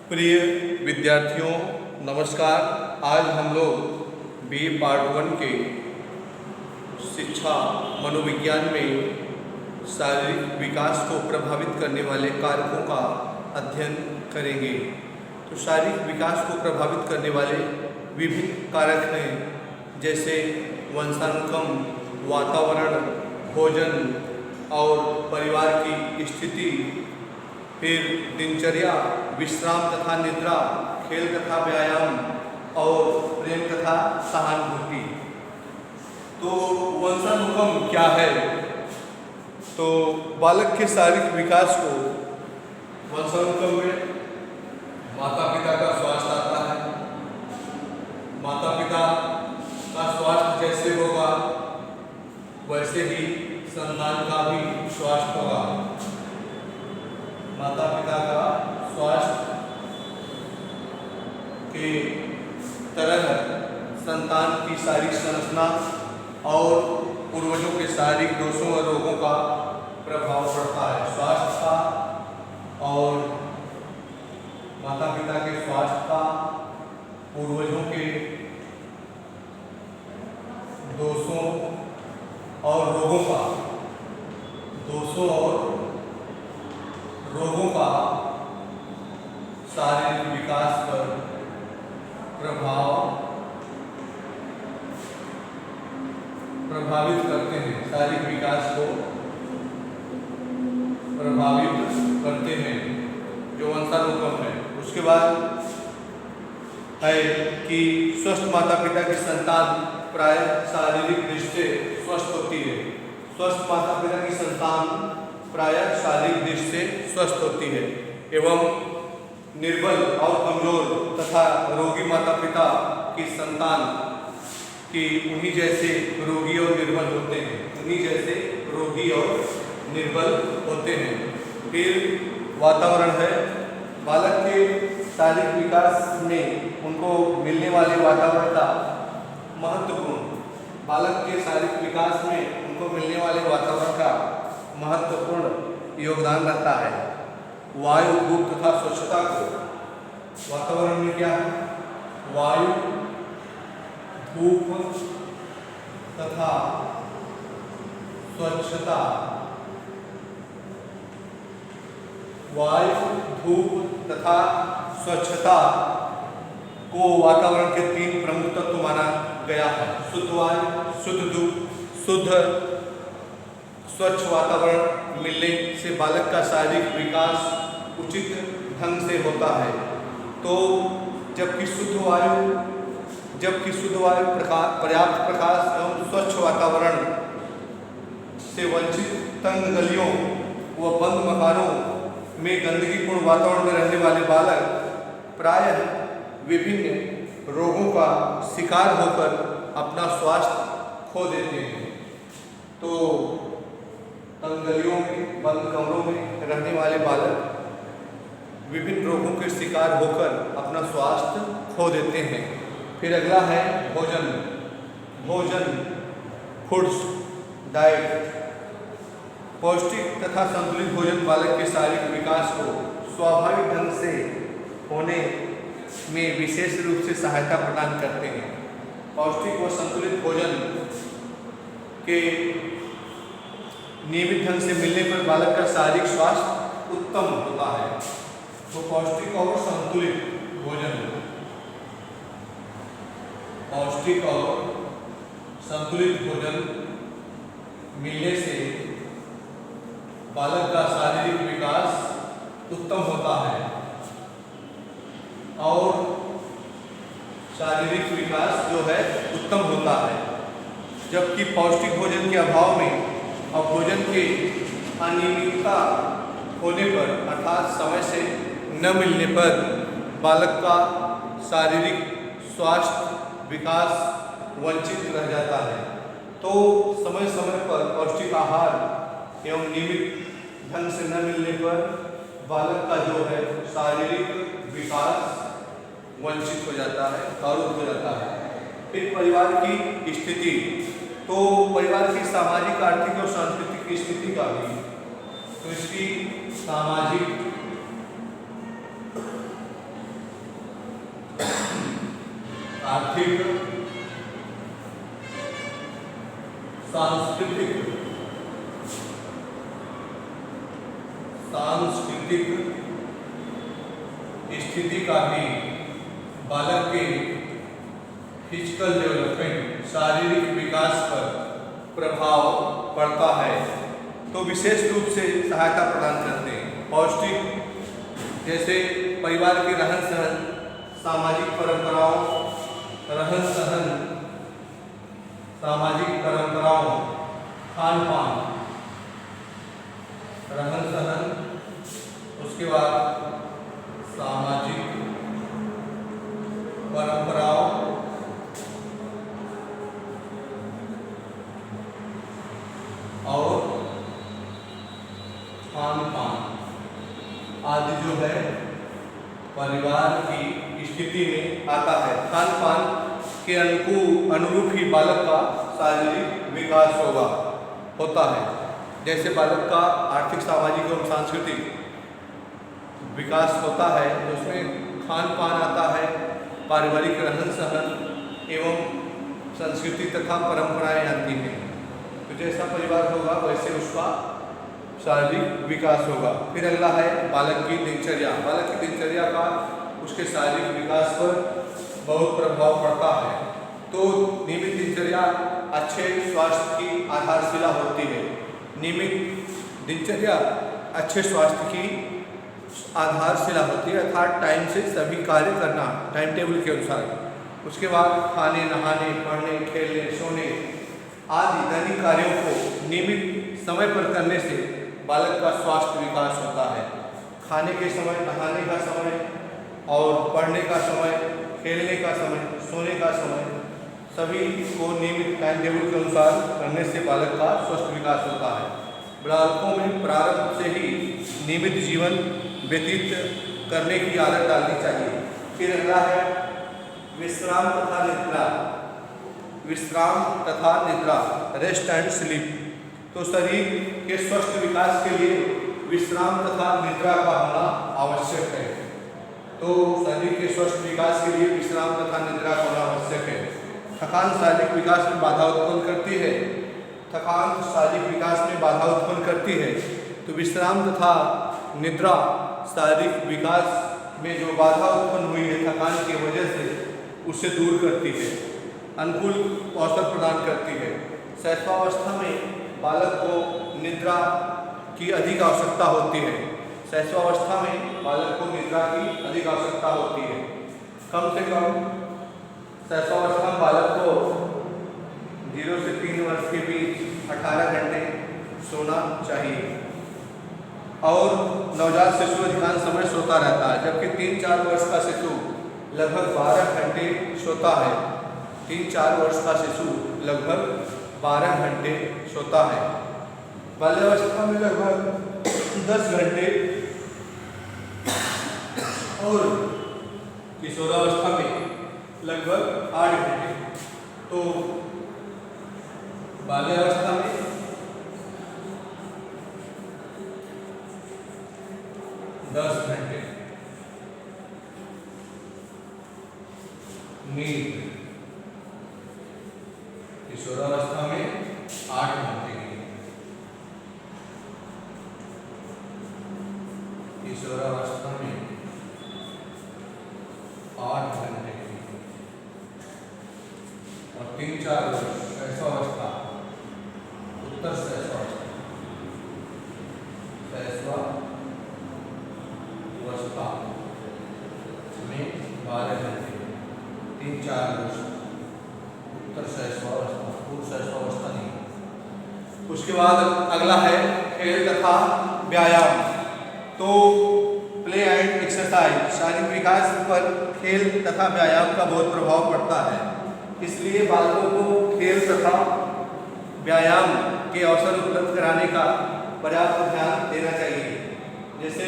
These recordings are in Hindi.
प्रिय विद्यार्थियों, नमस्कार। आज हम लोग BA पार्ट 1 के शिक्षा मनोविज्ञान में शारीरिक विकास को प्रभावित करने वाले कारकों का अध्ययन करेंगे। तो शारीरिक विकास को प्रभावित करने वाले विभिन्न कारक हैं, जैसे वंशानुक्रम, वातावरण, भोजन और परिवार की स्थिति, फिर दिनचर्या, विश्राम तथा निद्रा, खेल तथा व्यायाम और प्रेम तथा सहानुभूति। तो वंशानुक्रम क्या है? तो बालक के शारीरिक विकास को वंशानुक्रम में माता पिता का स्वास्थ्य आता है। माता पिता का स्वास्थ्य जैसे होगा वैसे ही संतान का भी स्वास्थ्य होगा। माता पिता का स्वास्थ्य के तरह संतान की शारीरिक संरचना और पूर्वजों के शारीरिक दोषों और रोगों का प्रभाव पड़ता है। स्वास्थ्य का और माता पिता के स्वास्थ्य का, पूर्वजों के दोषों और रोगों का, शारीरिक विकास पर प्रभावित करते हैं। शारीरिक विकास को प्रभावित करते हैं जो वंशानुक्रम है। उसके बाद है कि स्वस्थ माता पिता की संतान प्राय शारीरिक दृष्टि से स्वस्थ होती है। स्वस्थ माता पिता की संतान प्राय शारीरिक दृष्टि से स्वस्थ होती है एवं निर्बल और कमजोर तथा रोगी माता पिता की संतान की उन्हीं जैसे रोगी और निर्बल होते हैं। फिर वातावरण है। बालक के शारीरिक विकास में उनको मिलने वाले वातावरण का महत्वपूर्ण योगदान रहता है। वायु, धूप तथा स्वच्छता को, वातावरण में क्या है? वायु, धूप तथा स्वच्छता। वायु, धूप तथा स्वच्छता को वातावरण के 3 प्रमुख तत्व माना गया है। शुद्ध वायु, शुद्ध धूप, शुद्ध स्वच्छ वातावरण मिलने से बालक का शारीरिक विकास उचित ढंग से होता है। तो जबकि शुद्ध वायु पर्याप्त प्रकाश एवं स्वच्छ वातावरण से वंचित तंग गलियों व बंद मकानों में गंदगीपूर्ण वातावरण में रहने वाले बालक प्रायः विभिन्न रोगों का शिकार होकर अपना स्वास्थ्य खो देते हैं। तो तंग गलियों में, बंद कमरों में रहने वाले बालक विभिन्न रोगों के शिकार होकर अपना स्वास्थ्य खो देते हैं। फिर अगला है भोजन, फूड्स, डाइट। पौष्टिक तथा संतुलित भोजन बालक के शारीरिक विकास को स्वाभाविक ढंग से होने में विशेष रूप से सहायता प्रदान करते हैं। पौष्टिक व संतुलित भोजन के नियमित ढंग से मिलने पर बालक का शारीरिक स्वास्थ्य उत्तम होता है। तो पौष्टिक और संतुलित भोजन मिलने से बालक का शारीरिक विकास उत्तम होता है और शारीरिक विकास जो है उत्तम होता है। जबकि पौष्टिक भोजन के अभाव में और भोजन के अनियमितता होने पर अर्थात समय से न मिलने पर बालक का शारीरिक स्वास्थ्य विकास वंचित रह जाता है। तो समय समय पर पौष्टिक आहार एवं नियमित ढंग से न मिलने पर बालक का जो है शारीरिक विकास वंचित हो जाता है, अवरुद्ध हो जाता है। फिर परिवार की स्थिति, तो परिवार की सामाजिक, आर्थिक और सांस्कृतिक स्थिति का भी, तो इसकी सामाजिक आर्थिक, सांस्कृतिक स्थिति का भी बालक के फिजिकल डेवलपमेंट, शारीरिक विकास पर प्रभाव पड़ता है, तो विशेष रूप से सहायता प्रदान करते हैं। पौष्टिक, जैसे परिवार के रहन सहन, सामाजिक परंपराओं, रहन सहन, सामाजिक परंपराओं, खान पान, रहन सहन, उसके बाद सामाजिक परंपराओं और खान पान आदि जो है परिवार की स्थिति में आता है। खान पान के अनुरूप ही बालक का शारीरिक विकास होता है। जैसे बालक का आर्थिक, सामाजिक एवं सांस्कृतिक विकास होता है तो उसमें खान पान आता है, पारिवारिक रहन सहन एवं संस्कृति तथा परंपराएं आती हैं। तो जैसा परिवार होगा वैसे उसका शारीरिक विकास होगा। फिर अगला है बालक की दिनचर्या। बालक की दिनचर्या का उसके शारीरिक विकास पर बहुत प्रभाव पड़ता है। तो नियमित दिनचर्या अच्छे स्वास्थ्य की आधारशिला होती है। नियमित दिनचर्या अच्छे स्वास्थ्य की आधारशिला होती है, अर्थात टाइम से सभी कार्य करना, टाइम टेबल के अनुसार। उसके बाद खाने, नहाने, पढ़ने, खेलने, सोने आदि दैनिक कार्यों को नियमित समय पर करने से बालक का स्वास्थ्य विकास होता है। खाने के समय, नहाने का समय और पढ़ने का समय, खेलने का समय, सोने का समय, सभी को नियमित टाइम टेबल के अनुसार करने से बालक का स्वस्थ विकास होता है। बालकों में प्रारंभ से ही नियमित जीवन व्यतीत करने की आदत डालनी चाहिए। फिर अगला है विश्राम तथा निद्रा। विश्राम तथा निद्रा, रेस्ट एंड स्लीप। तो शरीर के स्वस्थ विकास के लिए विश्राम तथा निद्रा का होना आवश्यक है। तो शरीर के स्वस्थ विकास के लिए विश्राम तथा निद्रा का होना आवश्यक है। थकान शारीरिक विकास में बाधा उत्पन्न करती है। थकान शारीरिक विकास में बाधा उत्पन्न करती है, तो विश्राम तथा निद्रा शारीरिक विकास में जो बाधा उत्पन्न हुई है थकान की वजह से, उसे दूर करती है, अनुकूल अवसर प्रदान करती है। शैशवावस्था में बालक को निद्रा की अधिक आवश्यकता होती है। शैशवावस्था में बालक को निद्रा की अधिक आवश्यकता होती है। कम से कम शैशवावस्था में बालक को 0 से 3 वर्ष के बीच 18 घंटे सोना चाहिए और नवजात शिशु अधिकांश समय सोता रहता है, जबकि 3-4 वर्ष का शिशु लगभग 12 घंटे सोता है। 3-4 वर्ष का शिशु लगभग 12 घंटे सोता है। बाल्यावस्था में लगभग 10 घंटे और किशोरावस्था में लगभग 8 घंटे। तो बाल्यावस्था में 10 घंटे नींद, किशोरावस्था में 8 घंटे की नींद, किशोरावस्था में 8 घंटे की नींद और 3-4 वर्ष शैशवावस्था, उत्तर शैशवावस्था, शैशवावस्था में 12 घंटे, 3-4 वर्ष उत्तर शैशवावस्था, पूर्व शैशवावस्था नहीं। उसके बाद अगला है खेल तथा व्यायाम। तो प्ले एंड एक्सरसाइज, शारीरिक विकास पर खेल तथा व्यायाम का बहुत प्रभाव पड़ता है। इसलिए बालकों को खेल तथा व्यायाम के अवसर उपलब्ध कराने का पर्याप्त ध्यान देना चाहिए। जैसे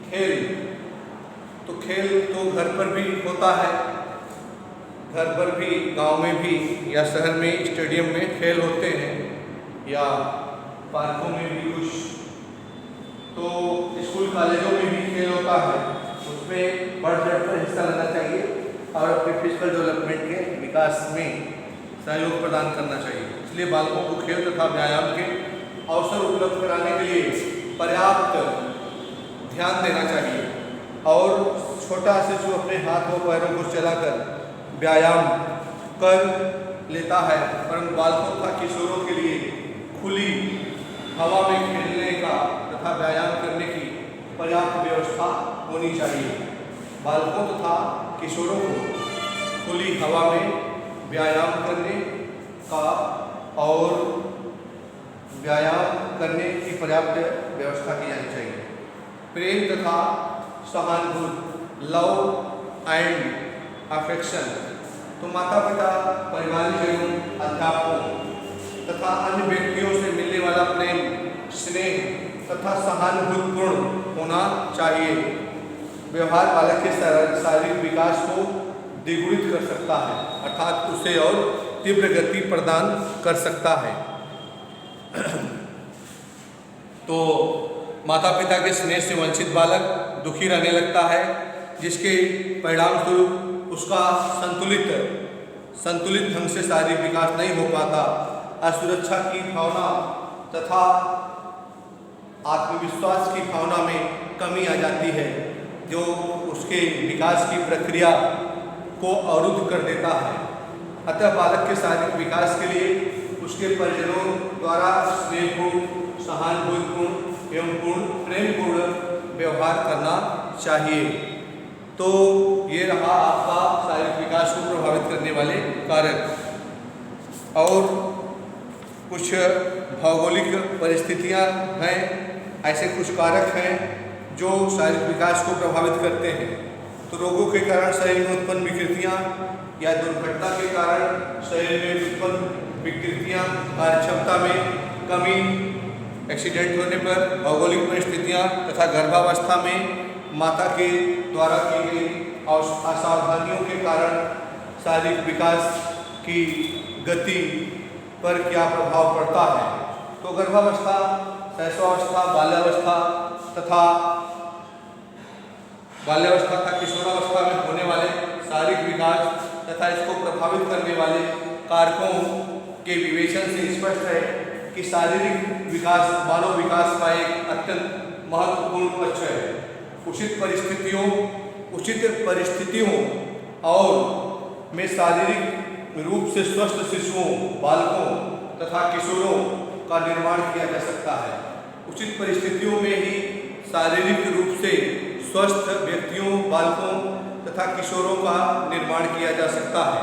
खेल, तो खेल तो घर पर भी होता है, घर पर भी, गांव में भी या शहर में स्टेडियम में खेल होते हैं या पार्कों में भी कुछ, तो स्कूल कॉलेजों में भी खेल होता है। उसमें बढ़ चढ़ कर हिस्सा लेना चाहिए और अपनी फिजिकल डेवलपमेंट के विकास में सहयोग प्रदान करना चाहिए। इसलिए बालकों को खेल तथा व्यायाम के अवसर उपलब्ध कराने के लिए पर्याप्त ध्यान देना चाहिए और छोटा शिशु अपने हाथ और पैरों को चलाकर व्यायाम कर लेता है, परंतु बालकों तथा किशोरों के लिए खुली हवा में खेलने का तथा व्यायाम करने की पर्याप्त व्यवस्था होनी चाहिए। बालकों तथा किशोरों को खुली हवा में व्यायाम करने का और व्यायाम करने की पर्याप्त व्यवस्था की जानी चाहिए। प्रेम तथा सहानुभूति, लव एंड अफेक्शन, तो माता पिता, परिवारजनों, अध्यापकों तथा अन्य व्यक्तियों से मिलने वाला प्रेम, स्नेह तथा सहानुभूतिपूर्ण होना चाहिए। व्यवहार बालक के शारीरिक विकास को द्विगुणित कर सकता है, अर्थात उसे और तीव्र गति प्रदान कर सकता है। तो माता पिता के स्नेह से वंचित बालक दुखी रहने लगता है, जिसके परिणाम स्वरूप उसका संतुलित ढंग से शारीरिक विकास नहीं हो पाता। असुरक्षा की भावना तथा आत्मविश्वास की भावना में कमी आ जाती है, जो उसके विकास की प्रक्रिया को अवरुद्ध कर देता है। अतः बालक के शारीरिक विकास के लिए उसके परिजनों द्वारा स्नेहपूर्ण, सहानुभूतिपूर्ण एवं प्रेमपूर्ण व्यवहार करना चाहिए। तो ये रहा आपका शारीरिक विकास को प्रभावित करने वाले कारक। और कुछ भौगोलिक परिस्थितियां हैं, ऐसे कुछ कारक हैं जो शारीरिक विकास को प्रभावित करते हैं। तो रोगों के कारण शरीर में उत्पन्न विकृतियां या दुर्घटना के कारण शरीर में उत्पन्न विकृतियां, कार्यक्षमता में कमी, एक्सीडेंट होने पर, भौगोलिक परिस्थितियां तथा गर्भावस्था में माता के द्वारा की गई असावधानियों के कारण शारीरिक विकास की गति पर क्या प्रभाव पड़ता है। तो गर्भावस्था, शैशवावस्था, बाल्यावस्था तथा किशोरावस्था में होने वाले शारीरिक विकास तथा इसको प्रभावित करने वाले कारकों के विवेचन से स्पष्ट है कि शारीरिक विकास मानव विकास का एक अत्यंत महत्वपूर्ण पक्ष है। उचित परिस्थितियों और में शारीरिक रूप से स्वस्थ शिशुओं, बालकों तथा किशोरों का निर्माण किया जा सकता है। उचित परिस्थितियों में ही शारीरिक रूप से स्वस्थ व्यक्तियों, बालकों तथा किशोरों का निर्माण किया जा सकता है।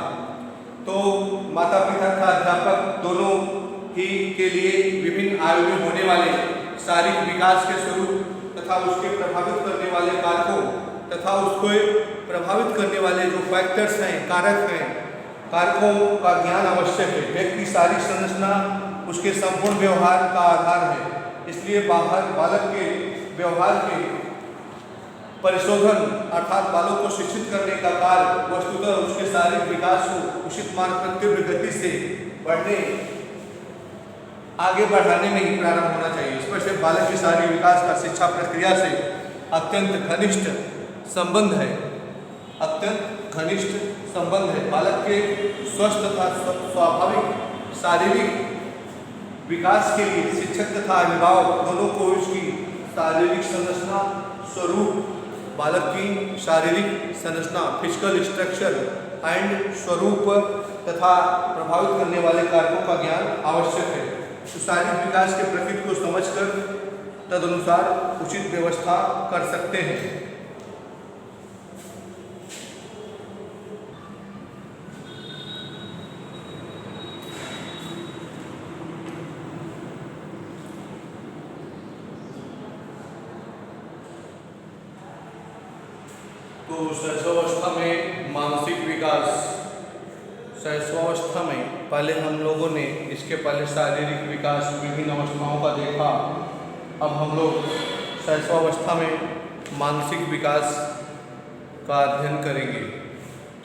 तो माता पिता तथा अध्यापक दोनों ही के लिए विभिन्न आयु में होने वाले शारीरिक विकास के स्वरूप तथा उसके प्रभावित करने वाले कारकों तथा उसको प्रभावित करने वाले जो फैक्टर्स हैं, कारक हैं, कारकों का ज्ञान आवश्यक है। व्यक्ति शारीरिक संरचना उसके संपूर्ण व्यवहार का आधार है। इसलिए बालक के व्यवहार के परिशोधन अर्थात बालक को शिक्षित करने का कार्य वस्तुतः उसके शारीरिक विकास को उचित मार्ग पर तीव्र गति से आगे बढ़ाने में ही प्रारंभ होना चाहिए। इस पर से बालक के शारीरिक विकास का शिक्षा प्रक्रिया से अत्यंत घनिष्ठ संबंध है। बालक के स्वस्थ तथा स्वाभाविक शारीरिक विकास के लिए शिक्षक तथा अभिभावक दोनों को उसकी शारीरिक संरचना, स्वरूप, बालक की शारीरिक संरचना, फिजिकल स्ट्रक्चर एंड स्वरूप तथा प्रभावित करने वाले कारकों का ज्ञान आवश्यक है। तो शारीरिक विकास के प्रकृति को समझकर तदनुसार उचित व्यवस्था कर सकते हैं। तो शैशवावस्था में मानसिक विकास, शैशवावस्था में पहले हम लोगों ने इसके पहले शारीरिक विकास विभिन्न अवस्थाओं का देखा। अब हम लोग शैशवावस्था में मानसिक विकास का अध्ययन करेंगे।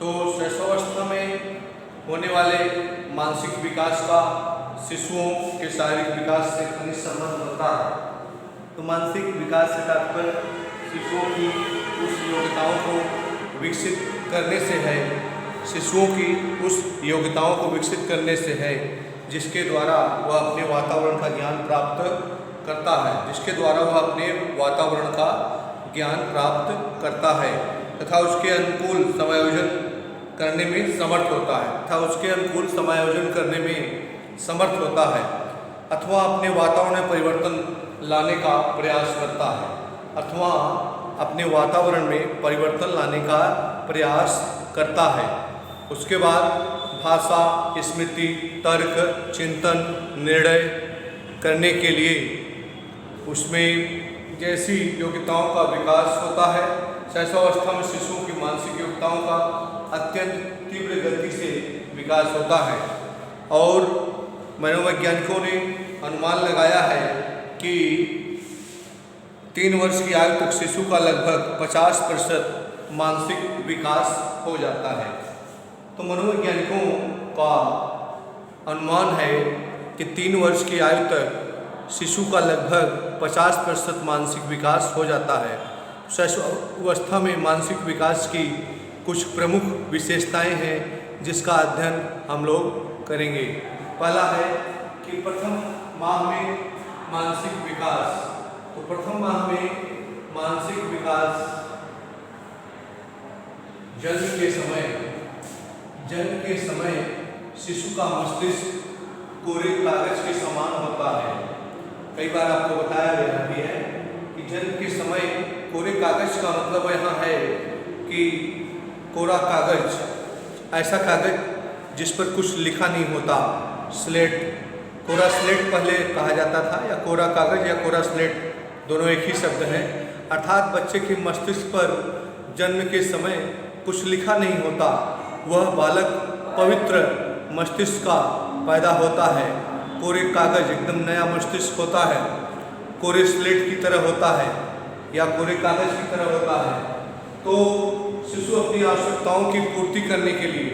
तो शैशवावस्था में होने वाले मानसिक विकास का शिशुओं के शारीरिक विकास से घनिष्ठ संबंध होता है। तो मानसिक विकास से तात्पर्य शिशुओं की उस योग्यताओं को विकसित करने से है शिशुओं की उस योग्यताओं को विकसित करने से है जिसके द्वारा वह अपने वातावरण का ज्ञान प्राप्त करता है, जिसके द्वारा वह अपने वातावरण का ज्ञान प्राप्त करता है तथा उसके अनुकूल समायोजन करने में समर्थ होता है अथवा अपने वातावरण में परिवर्तन लाने का प्रयास करता है उसके बाद भाषा, स्मृति, तर्क, चिंतन, निर्णय करने के लिए उसमें जैसी योग्यताओं का विकास होता है, शैशवावस्था में शिशुओं की मानसिक योग्यताओं का अत्यंत तीव्र गति से विकास होता है। और मनोवैज्ञानिकों ने अनुमान लगाया है कि 3 वर्ष की आयु तक शिशु का लगभग 50% मानसिक विकास हो जाता है। तो मनोवैज्ञानिकों का अनुमान है कि 3 वर्ष की आयु तक शिशु का लगभग 50% मानसिक विकास हो जाता है। शैशवावस्था में मानसिक विकास की कुछ प्रमुख विशेषताएं हैं जिसका अध्ययन हम लोग करेंगे। पहला है कि प्रथम माह में मानसिक विकास। तो प्रथम माह में मानसिक विकास जन्म के समय शिशु का मस्तिष्क कोरे कागज के समान होता है। कई बार आपको बताया गया भी है कि जन्म के समय कोरे कागज का मतलब यहाँ है कि कोरा कागज, ऐसा कागज जिस पर कुछ लिखा नहीं होता, स्लेट, कोरा स्लेट पहले कहा जाता था, या कोरा कागज या कोरा स्लेट दोनों एक ही शब्द हैं। अर्थात बच्चे के मस्तिष्क पर जन्म के समय कुछ लिखा नहीं होता, वह बालक पवित्र मस्तिष्क का पैदा होता है। कोरे कागज, एकदम नया मस्तिष्क होता है, कोरे स्लेट की तरह होता है या कोरे कागज की तरह होता है। तो शिशु अपनी आवश्यकताओं की पूर्ति करने के लिए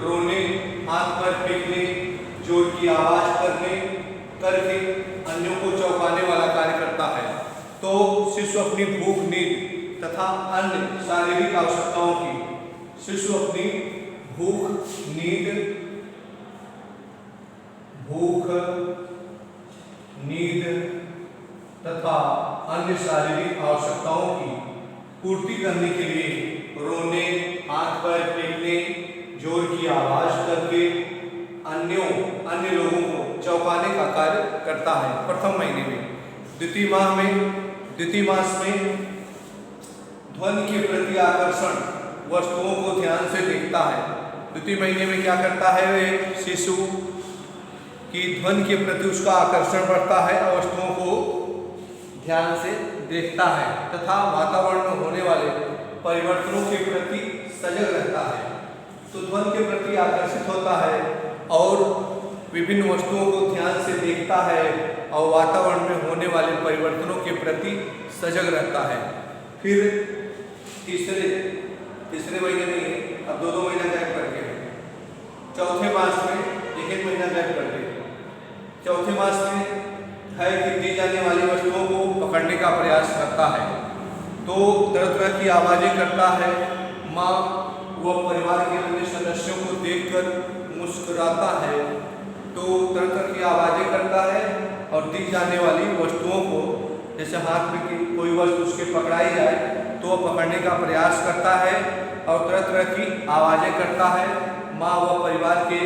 रोने, हाथ पैर फेंकने, जोर की आवाज करके अन्यों को चौंकाने वाला कार्य करता है। तो शिशु अपनी भूख, नींद तथा अन्य शारीरिक आवश्यकताओं की पूर्ति करने के लिए रोने, हाथ पैर फेंकने, जोर की आवाज करके अन्य लोगों को चौंकाने का कार्य करता है प्रथम महीने में। द्वितीय मास में ध्वनि के प्रति आकर्षण, वस्तुओं को ध्यान से देखता है। द्वितीय महीने में क्या करता है, शिशु की ध्वनि के प्रति उसका आकर्षण बढ़ता है और वस्तुओं को ध्यान से देखता है तथा वातावरण में होने वाले परिवर्तनों के प्रति सजग रहता है। तो ध्वनि के प्रति आकर्षित होता है और विभिन्न वस्तुओं को ध्यान से देखता है और वातावरण में होने वाले परिवर्तनों के प्रति सजग रहता है। फिर तीसरे महीने में अब 2 महीना गैप करके, चौथे मास में 1 महीना गैप करके, चौथे मास में है कि दी जाने वाली वस्तुओं को पकड़ने का प्रयास करता है। तो तरह की आवाजें करता है। माँ वह परिवार के अन्य सदस्यों को देखकर मुस्कुराता है। तो तरह की आवाजें करता है और दी जाने वाली वस्तुओं को, जैसे हाथ में कोई वस्तु उसके पकड़ाई जाए तो वह पकड़ने का प्रयास करता है और तरह की आवाजें करता है। माँ वह परिवार के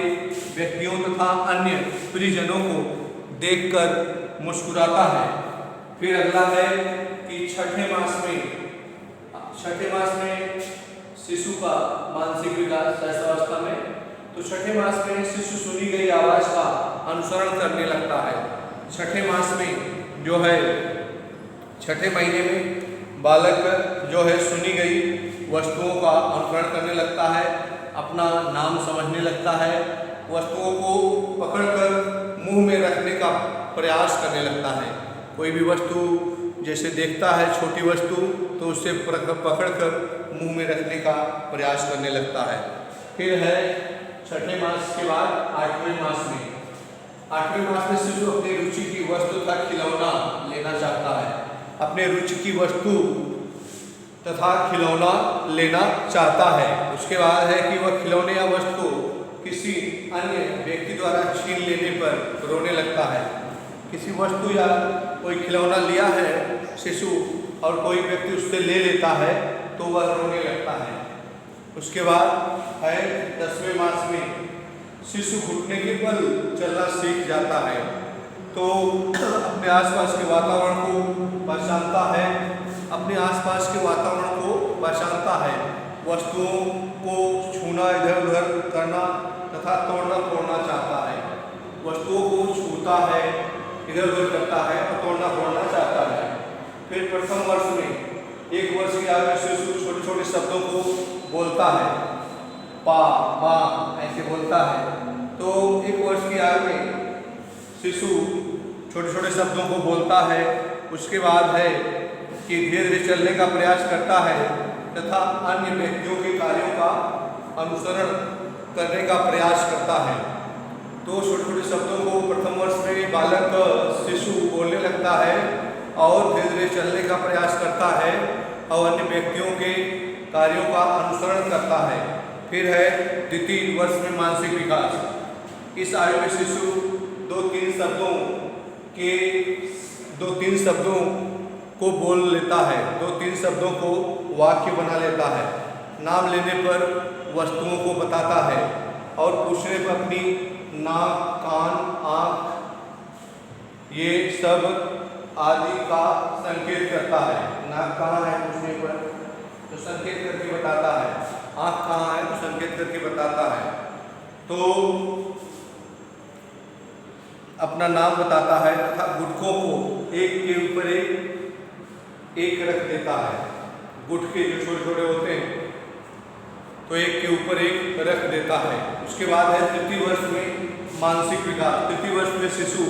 व्यक्तियों तथा अन्य प्रियजनों को देखकर मुस्कुराता है। फिर अगला है कि छठे मास में शिशु का मानसिक विकास शैशवावस्था में। तो छठे मास में शिशु सुनी गई आवाज का अनुसरण करने लगता है। छठे महीने में बालक जो है सुनी गई वस्तुओं का अनुसरण करने लगता है, अपना नाम समझने लगता है, वस्तुओं को पकड़कर मुंह में रखने का प्रयास करने लगता है। कोई भी वस्तु जैसे देखता है छोटी वस्तु तो उसे पकड़कर मुंह में रखने का प्रयास करने लगता है। फिर है छठे मास के बाद 8वें मास में शिशु अपनी रुचि की वस्तु का खिलौना लेना चाहता है। अपने रुचि की वस्तु तथा खिलौना लेना चाहता है। उसके बाद है कि वह खिलौने या वस्तु को किसी अन्य व्यक्ति द्वारा छीन लेने पर रोने लगता है। किसी वस्तु या कोई खिलौना लिया है शिशु और कोई व्यक्ति उससे ले लेता है तो वह रोने लगता है। उसके बाद है 10वें मास में शिशु घुटने के बल चलना सीख जाता है, तो अपने आसपास के वातावरण को पहचानता है, अपने आसपास के वातावरण को पहचानता है, वस्तुओं को छूना, इधर उधर करना तथा तोड़ना फोड़ना चाहता है। वस्तुओं को छूता है, इधर उधर करता है और तोड़ना फोड़ना चाहता है। फिर प्रथम वर्ष में 1 वर्ष की आयु में शिशु छोटे छोटे शब्दों को बोलता है, पा माँ ऐसे बोलता है। तो 1 वर्ष की आयु में शिशु छोटे छोटे शब्दों को बोलता है। उसके बाद है कि धीरे धीरे चलने का प्रयास करता है तथा अन्य व्यक्तियों के कार्यों का अनुसरण करने का प्रयास करता है। तो छोटे छोटे शब्दों को प्रथम वर्ष में बालक शिशु बोलने लगता है और धीरे धीरे चलने का प्रयास करता है और अन्य व्यक्तियों के कार्यों का अनुसरण करता है। फिर है द्वितीय वर्ष में मानसिक विकास। इस आयु में शिशु 2-3 शब्दों को बोल लेता है, 2-3 शब्दों को वाक्य बना लेता है। नाम लेने पर वस्तुओं को बताता है और पूछने पर अपनी नाक, कान, आँख ये सब आदि का संकेत करता है। नाक कहाँ है पूछने पर तो संकेत करके बताता है, आँख कहाँ है तो संकेत करके बताता है। तो अपना नाम बताता है तथा गुटकों को एक के ऊपर एक रख देता है। गुटके जो छोटे छोटे होते हैं तो एक के ऊपर एक रख देता है। उसके बाद है तृतीय वर्ष में मानसिक विकास। तृतीय वर्ष में शिशु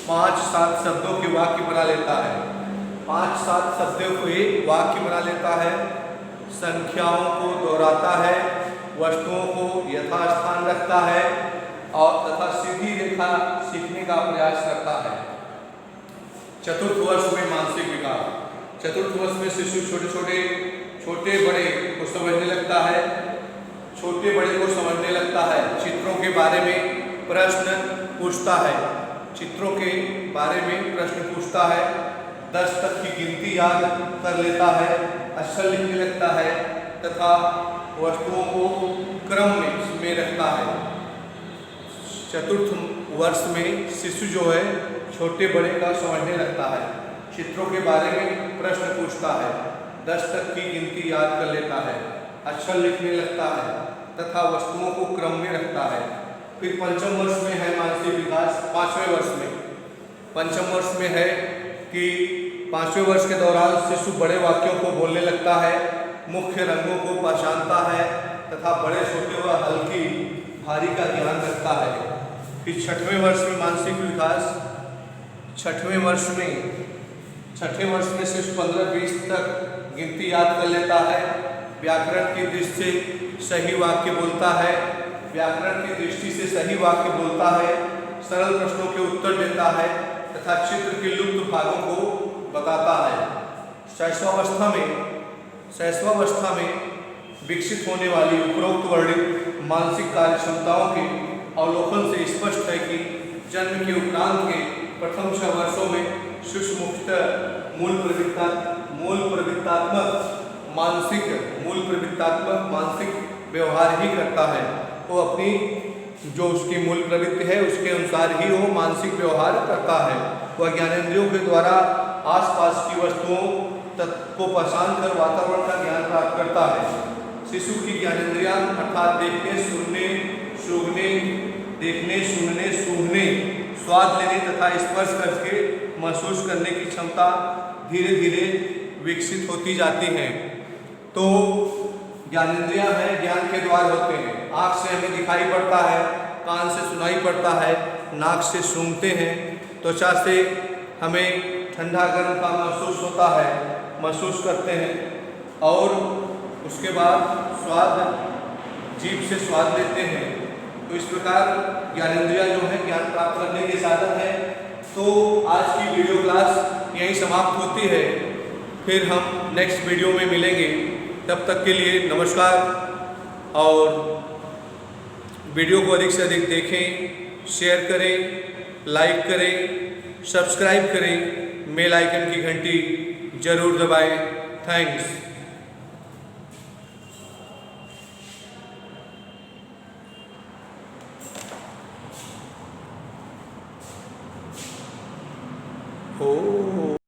5-7 शब्दों के वाक्य बना लेता है। 5-7 शब्दों को एक वाक्य बना लेता है, संख्याओं को दोहराता है, वस्तुओं को यथास्थान रखता है और तथा सीधी रेखा सीखने का प्रयास करता है। चतुर्थ वर्ष में मानसिक विकास। चतुर्थ वर्ष में शिशु छोटे बड़े को समझने लगता है, छोटे बड़े को समझने लगता है। चित्रों के बारे में प्रश्न पूछता है, चित्रों के बारे में प्रश्न पूछता है। 10 तक की गिनती याद कर लेता है, अक्षर लिखने लगता है तथा वस्तुओं को क्रम में रखता है। चतुर्थ वर्ष में शिशु जो है छोटे बड़े का समझने लगता है, चित्रों के बारे में प्रश्न पूछता है, 10 तक की गिनती याद कर लेता है, अक्षर लिखने लगता है तथा वस्तुओं को क्रम में रखता है। फिर पंचम वर्ष में है मानसिक विकास। 5वें वर्ष में, पंचम वर्ष में है कि 5वें वर्ष के दौरान शिशु बड़े वाक्यों को बोलने लगता है, मुख्य रंगों को पहचानता है तथा बड़े छोटे व हल्की भारी का ध्यान रखता है। फिर 6वें वर्ष में मानसिक विकास। 6वें वर्ष में शिशु 15-20 तक गिनती याद कर लेता है, व्याकरण की दृष्टि से सही वाक्य बोलता है, सरल प्रश्नों के उत्तर देता है तथा चित्र के लुप्त भागों को बताता है। शैशवावस्था में विकसित होने वाली उपरोक्त वर्णित मानसिक कार्य क्षमताओं के अवलोकन से स्पष्ट है कि जन्म के उपरांत के प्रथम 6 वर्षों में शिशु मुख्यतः मूल प्रवृत्तात्मक मानसिक व्यवहार ही करता है। वो अपनी जो उसकी मूल प्रवृत्ति है उसके अनुसार ही वो मानसिक व्यवहार करता है। वह ज्ञानेंद्रियों के द्वारा आसपास की वस्तुओं को पहचान कर वातावरण का ज्ञान प्राप्त करता है। शिशु की ज्ञानेंद्रियां अर्थात देखने, सूंघने, स्वाद लेने तथा स्पर्श करके महसूस करने की क्षमता धीरे धीरे विकसित होती जाती हैं। तो ज्ञानेंद्रियां हैं, ज्ञान के द्वार होते हैं। आँख से हमें दिखाई पड़ता है, कान से सुनाई पड़ता है, नाक से सूंघते हैं, त्वचा से हमें ठंडा गर्म का महसूस करते हैं और उसके बाद जीभ से स्वाद लेते हैं। तो इस प्रकार ज्ञानेंद्रियां जो है ज्ञान प्राप्त करने के साधन है। तो आज की वीडियो क्लास यहीं समाप्त होती है। फिर हम नेक्स्ट वीडियो में मिलेंगे। तब तक के लिए नमस्कार। और वीडियो को अधिक से अधिक देखें, शेयर करें, लाइक करें, सब्सक्राइब करें, बेल आइकन की घंटी जरूर दबाएं। थैंक्स। ओ